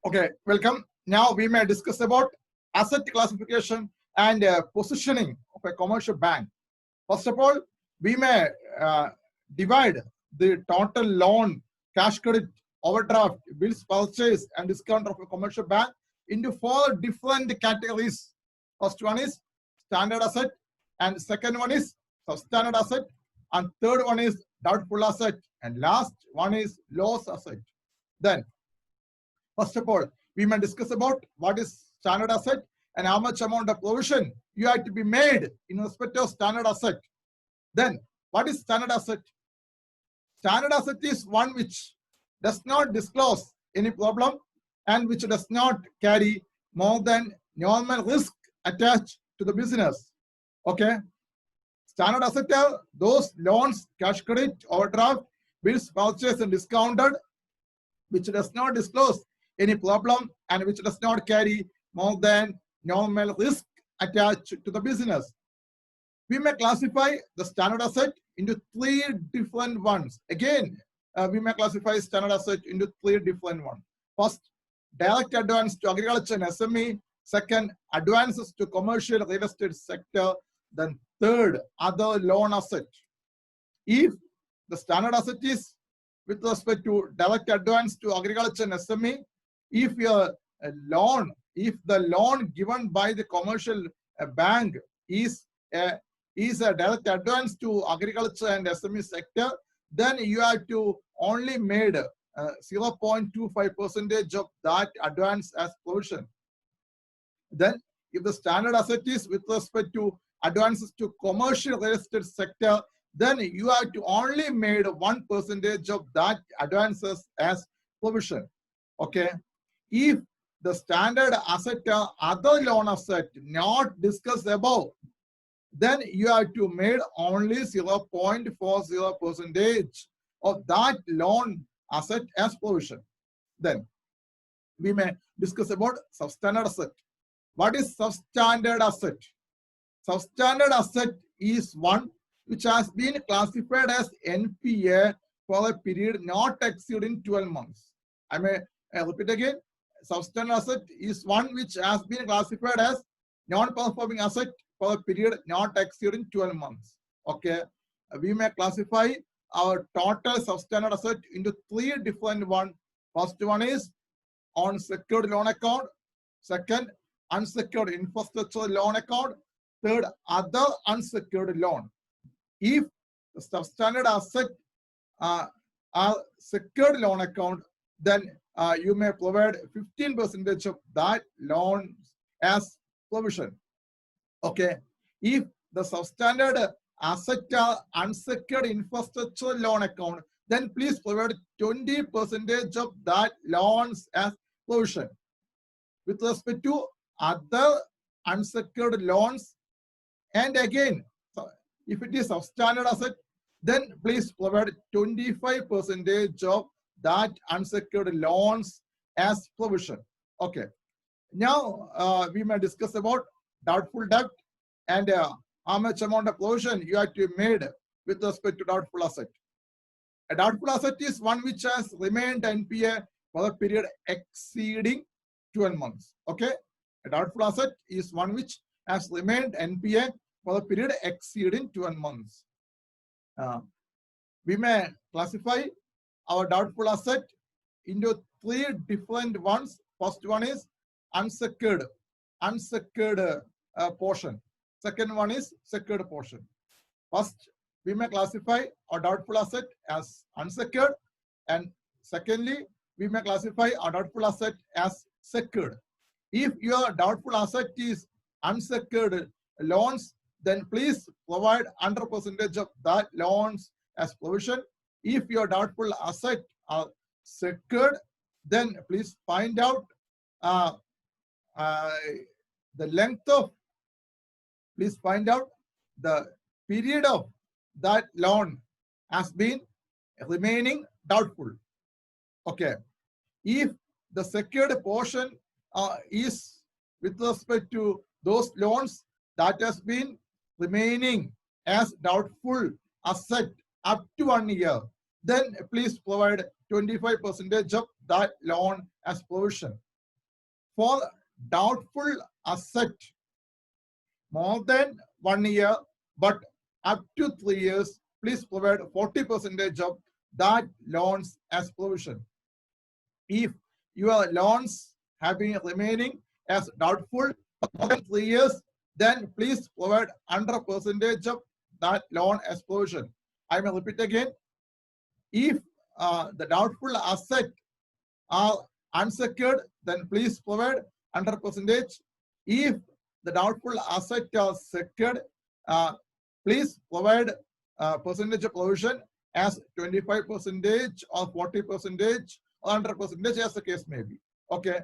Okay, welcome. Now we may discuss about asset classification and positioning of a commercial bank. First of all, we may divide the total loan, cash credit, overdraft, bills purchase, and discount of a commercial bank into 4 different categories. First one is standard asset, and second one is substandard asset, and third one is doubtful asset, and last one is loss asset. Then, first of all, we may discuss about what is standard asset and how much amount of provision you have to be made in respect of standard asset. Then, what is standard asset? Standard asset is one which does not disclose any problem and which does not carry more than normal risk attached to the business. Okay. Standard asset are those loans, cash credit, overdraft, bills purchased and discounted, which does not disclose any problem and which does not carry more than normal risk attached to the business. We may classify the standard asset into 3 different ones. Again, we may classify standard asset into 3 different ones. First, direct advance to agriculture and SME. Second, advances to commercial real estate sector. Then third, other loan asset. If the standard asset is with respect to direct advance to agriculture and SME, if the loan given by the commercial bank is a direct advance to agriculture and SME sector, then you have to only made 0.25% of that advance as provision. Then, if the standard asset is with respect to advances to commercial real estate sector, then you have to only made 1% of that advances as provision. Okay. If the standard asset or other loan asset not discussed above, then you have to made only 0.40% of that loan asset as provision. Then we may discuss about substandard asset. What is substandard asset? Substandard asset is one which has been classified as NPA for a period not exceeding 12 months. I may repeat again. Substandard asset is one which has been classified as non-performing asset for a period not exceeding 12 months. Okay. We may classify our total substandard asset into 3 different ones. First one is unsecured loan account. Second, unsecured infrastructure loan account. Third, other unsecured loan. If the substandard asset are secured loan account, then you may provide 15% of that loan as provision. Okay. If the substandard asset are unsecured infrastructure loan account, then please provide 20% of that loans as provision. With respect to other unsecured loans, and again, if it is substandard asset, then please provide 25% of that unsecured loans as provision. Okay. Now we may discuss about doubtful debt and how much amount of provision you have to be made with respect to doubtful asset. A doubtful asset is one which has remained NPA for a period exceeding 12 months. Okay. A doubtful asset is one which has remained NPA for a period exceeding 12 months. We may classify our doubtful asset into 3 different ones. First one is unsecured portion. Second one is secured portion. First, we may classify our doubtful asset as unsecured, and secondly, we may classify our doubtful asset as secured. If your doubtful asset is unsecured loans, then please provide 100% of that loans as provision. If your doubtful asset are secured, then please find out the length of, please find out the period of that loan has been remaining doubtful. Okay. If the secured portion is with respect to those loans that has been remaining as doubtful asset up to 1 year, then please provide 25% of that loan as provision. For doubtful asset, more than 1 year, but up to 3 years, please provide 40% of that loans as provision. If your loans have been remaining as doubtful for more than 3 years, then please provide 100% of that loan as provision. I may repeat again. If the doubtful asset are unsecured, then please provide 100%. If the doubtful asset are secured, please provide percentage of provision as 25% or 40% or 100% as the case may be. Okay.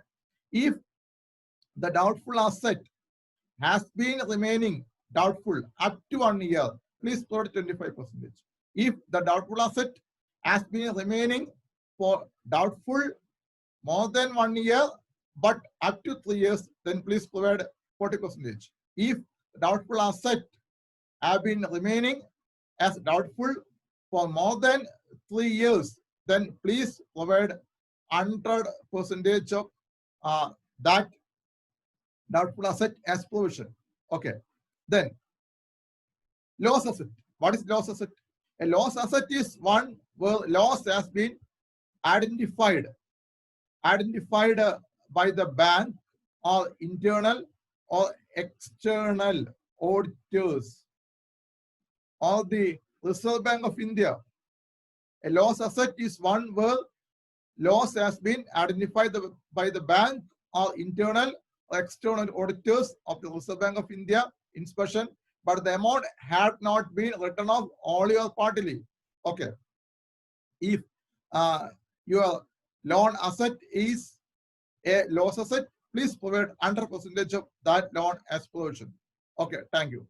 If the doubtful asset has been remaining doubtful up to 1 year, please provide 25%. If the doubtful asset has been remaining for doubtful more than 1 year, but up to 3 years, then please provide 40%. If doubtful asset have been remaining as doubtful for more than 3 years, then please provide 100% of that doubtful asset as provision. Okay. Then loss asset. What is loss asset? A loss asset is one where loss has been identified by the bank or internal or external auditors or the Reserve Bank of India. A loss asset is one where loss has been identified by the bank or internal or external auditors of the Reserve Bank of India inspection, but the amount had not been written off wholly or partly. Okay. If your loan asset is a loss asset, please provide 100% of that loan as provision. Okay, thank you.